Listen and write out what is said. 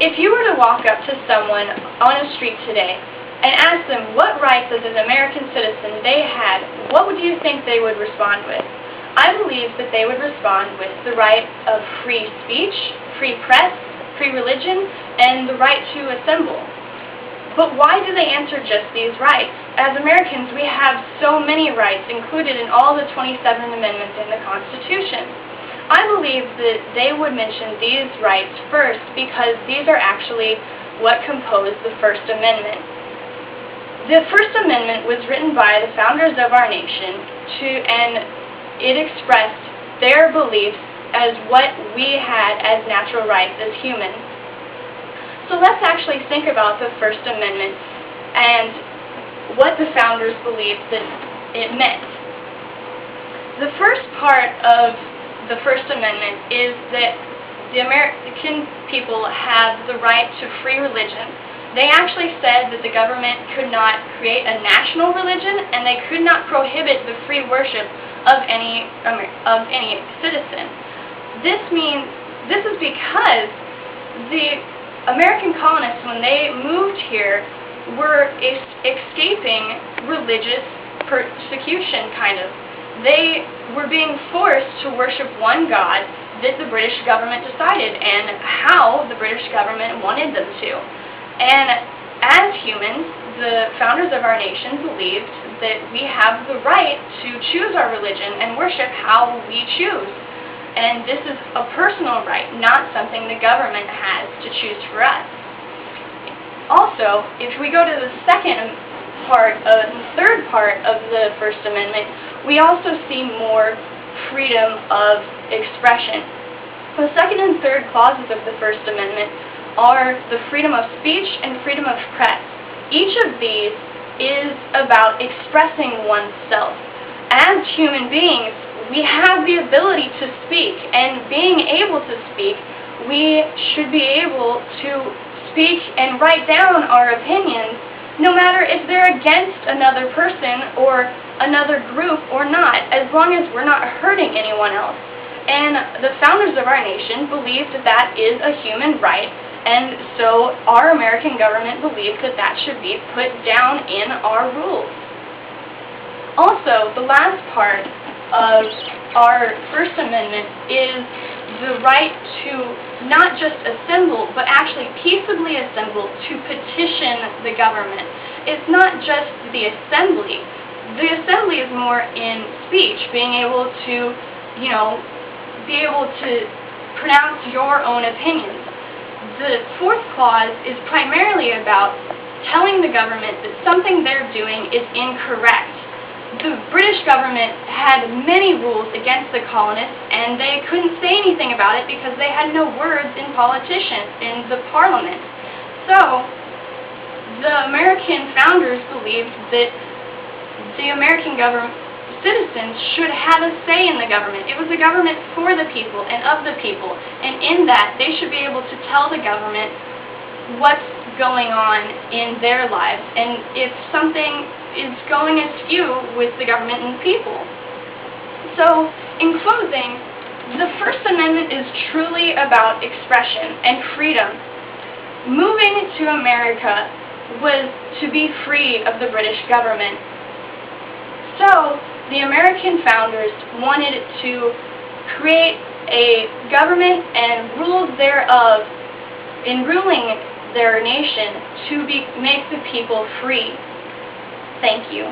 If you were to walk up to someone on a street today and ask them what rights as an American citizen they had, what would you think they would respond with? I believe that they would respond with the right of free speech, free press, free religion, and the right to assemble. But why do they answer just these rights? As Americans, we have so many rights included in all the 27 amendments in the Constitution. I believe that they would mention these rights first because these are actually what compose the First Amendment. The First Amendment was written by the founders of our nation and it expressed their beliefs as what we had as natural rights as humans. So let's actually think about the First Amendment and what the founders believed that it meant. The first part of the First Amendment is that the American people have the right to free religion. They actually said that the government could not create a national religion and they could not prohibit the free worship of any citizen. This is because the American colonists, when they moved here, were escaping religious persecution, kind of. They were being forced to worship one God that the British government decided and how the British government wanted them to. And as humans, the founders of our nation believed that we have the right to choose our religion and worship how we choose. And this is a personal right, not something the government has to choose for us. Also, if we go to the third part of the First Amendment, we also see more freedom of expression. The second and third clauses of the First Amendment are the freedom of speech and freedom of press. Each of these is about expressing oneself. As human beings, we have the ability to speak, and being able to speak, we should be able to speak and write down our opinions, no matter if they're against another person or another group or not, as long as we're not hurting anyone else. And the founders of our nation believed that that is a human right, and so our American government believed that that should be put down in our rules. Also, the last part of our First Amendment is the right to not just assemble, but actually peaceably assemble to petition the government. It's not just the assembly. The assembly is more in speech, being able to, pronounce your own opinions. The fourth clause is primarily about telling the government that something they're doing is incorrect. The British government had many rules against the colonists, and they couldn't say anything about it because they had no words in the parliament. So, the American founders believed that the American citizens should have a say in the government. It was a government for the people and of the people, and in that, they should be able to tell the government what's going on in their lives, and if something is going askew with the government and people. So, in closing, the First Amendment is truly about expression and freedom. Moving to America was to be free of the British government. So, the American founders wanted to create a government and rules thereof in ruling their nation to make the people free. Thank you.